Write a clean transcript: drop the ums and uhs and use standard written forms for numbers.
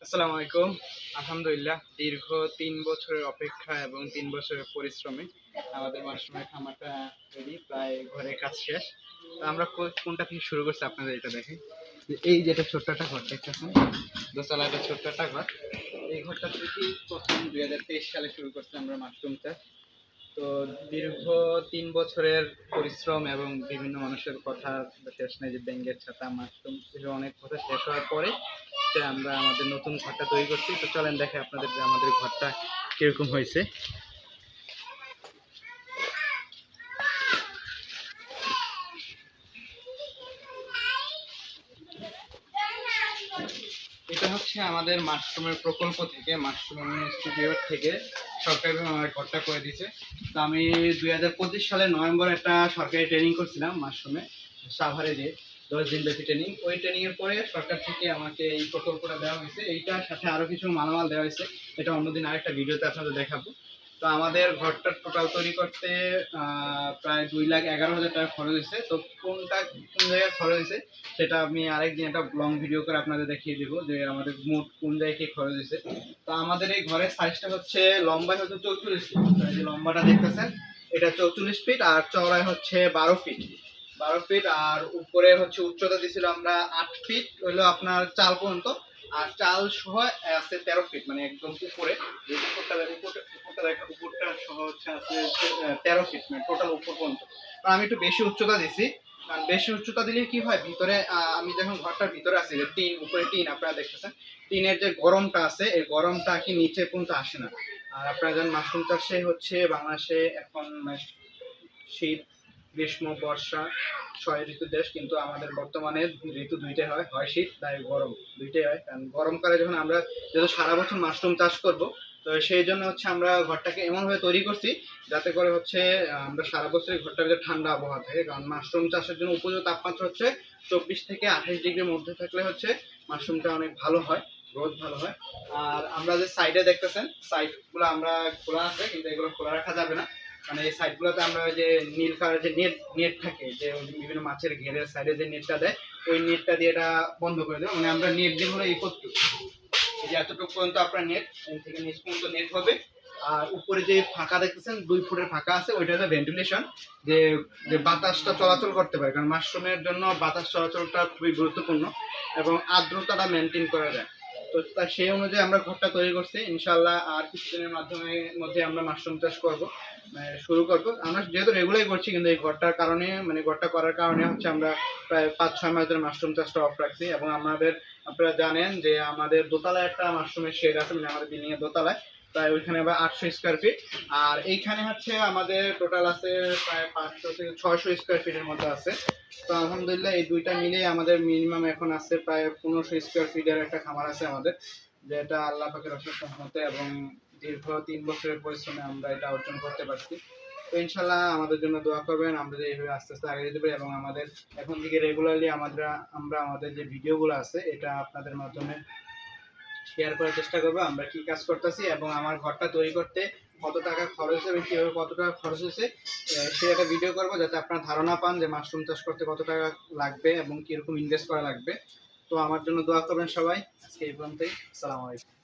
আসসালামু আলাইকুম। আলহামদুলিল্লাহ দীর্ঘ ৩ বছরের অপেক্ষা এবং ৩ বছরের পরিশ্রমে আমাদের মাশরুমের খামারটা তৈরি, প্রায় ঘরের কাজ শেষ। তো আমরা কোনটা থেকে শুরু করছি আপনাদের এটা দেখেন। এই যেটা ছোট্ট একটা ঘর দেখতেছেন, দোতলা একটা ছোট্ট একটা ঘর। এই ঘরটা থেকেই প্রথম ২০২৩ সালে শুরু করছি আমরা মাশরুম চাষ। তো দীর্ঘ ৩ বছরের পরিশ্রম এবং বিভিন্ন মানুষের কথা শেষ নাই, যে ব্যাঙের ছাতা, মাশরুম, এসব অনেক কথা শেষ হওয়ার পরে যে আমরা আমাদের নতুন ঘরটা তৈরি করছি। তো চলেন দেখে আপনাদের যে আমাদের ঘরটা কিরকম হয়েছে। এটা হচ্ছে আমাদের মাশরুমের প্রকল্প থেকে, মাশরুম ইনস্টিটিউট থেকে সরকারিভাবে আমার ঘরটা করে দিয়েছে। তো আমি ২০২৫ সালের নভেম্বর একটা সরকারি ট্রেনিং করছিলাম মাশরুমে, সাভারে যে 10 দিন ব্যাপী ট্রেনিং। ওই ট্রেনিংয়ের পরে সরকার থেকে আমাকে এই প্রকল্পটা দেওয়া হয়েছে। এইটার সাথে আরও কিছু মালামাল দেওয়া হয়েছে, এটা অন্যদিন আরেকটা ভিডিওতে আপনাদের দেখাবো। তো আমাদের ঘরটা টোটাল তৈরি করতে প্রায় ২,১১,০০০ টাকা খরচ হয়েছে। তো কোন জায়গায় খরচ হয়েছে সেটা আমি আরেকদিন একটা লং ভিডিও করে আপনাদের দেখিয়ে দেবো যে আমাদের মোট কোন জায়গায় কি খরচ হয়েছে। তো আমাদের এই ঘরের সাইজটা হচ্ছে, লম্বায় হচ্ছে 44 ফিট, যে লম্বাটা দেখতেছেন এটা 44 ফিট, আর চওড়ায় হচ্ছে 12 ফিট। আর উপরে হচ্ছে উচ্চতা দিয়েছিল আমরা 8 ফিট, হইলো আপনার চাল পর্যন্ত। আর চাল সহ আছে 13 ফিট, মানে একদম উপরে, উপরটা সহ হচ্ছে আছে 13 ফিট, মানে টোটাল উপর পর্যন্ত। কারণ আমি একটু বেশি উচ্চতা দিছি, কারণ বেশি উচ্চতা দিলে কি হয়, ভিতরে আমি যখন ঘরটার ভিতরে আছি, যে টিন, উপরে টিন আপনারা দেখতেছেন, টিনের যে গরমটা আছে এই গরমটা কি নিচে পর্যন্ত আসে না। আর আপনারা জানেন মাশরুম চাষে হচ্ছে বাংলাদেশে এখন শীত, গ্রীষ্ম, বর্ষা ৬ ঋতু দেশ, কিন্তু আমাদের বর্তমানে ঋতু দুইটাই হয়, হয় শীত তাই গরম, দুইটাই হয়। কারণ গরমকালে যখন আমরা যেহেতু সারা বছর মাশরুম চাষ করব, তো সেই জন্য হচ্ছে আমরা ঘরটাকে এমনভাবে তৈরি করছি যাতে করে হচ্ছে আমরা সারা বছরই ঘরটার ভিতরে ঠান্ডা আবহাওয়া থাকে। কারণ মাশরুম চাষের জন্য উপযুক্ত তাপমাত্রা হচ্ছে 24 থেকে 28 ডিগ্রির মধ্যে থাকলে হচ্ছে মাশরুমটা অনেক ভালো হয়, গ্রোথ ভালো হয়। আর আমরা যে সাইডে দেখতেছেন, সাইডগুলো আমরা খোলা আছে, কিন্তু এগুলো খোলা রাখা যাবে না। মানে এই সাইডগুলোতে আমরা ওই যে নীল কালার যে নেট থাকে, যে বিভিন্ন মাছের ঘেরের সাইডে যে নেটটা দেয়, ওই নেটটা দিয়ে এটা বন্ধ করে দেবো। মানে আমরা নেট দিয়ে হলো এই কতটুকু, এই যে এতটুকু পর্যন্ত আপনার নেট, এই থেকে নিচ পর্যন্ত নেট হবে। আর উপরে যে ফাঁকা দেখতেছেন 2 ফুটের ফাঁকা আছে, ওইটা হচ্ছে ভেন্টিলেশন, যে যে বাতাসটা চলাচল করতে পারে। কারণ মাশরুমের জন্য বাতাস চলাচলটা খুবই গুরুত্বপূর্ণ এবং আর্দ্রতাটা মেনটেন করা যায়। তো সেই অনুযায়ী আমরা ঘরটা তৈরি করছি। ইনশাল্লাহ আর কিছুদিনের মধ্যে আমরা মাশরুম চাষ করব, শুরু করবো। আমরা যেহেতু রেগুলারই করছি, কিন্তু এই ঘরটার কারণে, মানে ঘরটা করার কারণে হচ্ছে আমরা প্রায় ৫-৬ মাস ধরে মাশরুম চাষটা অফ রাখছি। এবং আমাদের, আপনারা জানেন যে আমাদের দোতলায় একটা মাশরুমের শেড আছে, মানে আমাদের বিল্ডিং এর দোতলায়, প্রায় ওইখানে আবার 800 স্কোয়ার ফিট। আর এইখানে হচ্ছে আমাদের টোটাল আছে প্রায় 500 থেকে 600 স্কোয়ার ফিটের মতো আছে। তো আলহামদুলিল্লাহ এই দুইটা মিলে আমাদের মিনিমাম এখন আছে প্রায় 1500 স্কোয়ার ফিটের একটা খামার আছে আমাদের, যেটা আল্লাহ পাকের অশেষ রহমতে এবং দীর্ঘ 3 বছরের পরিশ্রমে আমরা এটা অর্জন করতে পারছি। তো ইনশাল্লাহ আমাদের জন্য দোয়া করবেন, আমরা এইভাবে আস্তে আস্তে আগে যেতে পারি এবং আমাদের এখন থেকে রেগুলারলি আমরা আমাদের যে ভিডিওগুলো আছে এটা আপনাদের মাধ্যমে শেয়ার করার চেষ্টা করবো, আমরা কি কাজ করতেছি এবং আমার ঘরটা তৈরি করতে কত টাকা খরচ হয়েছে এবং কীভাবে কত টাকা খরচ হয়েছে সে একটা ভিডিও করবো, যাতে আপনারা ধারণা পান যে মাশরুম চাষ করতে কত টাকা লাগবে এবং কীরকম ইনভেস্ট করা লাগবে। তো আমার জন্য দোয়া করবেন সবাই। আজকে এই পর্যন্তই। আসসালামু আলাইকুম।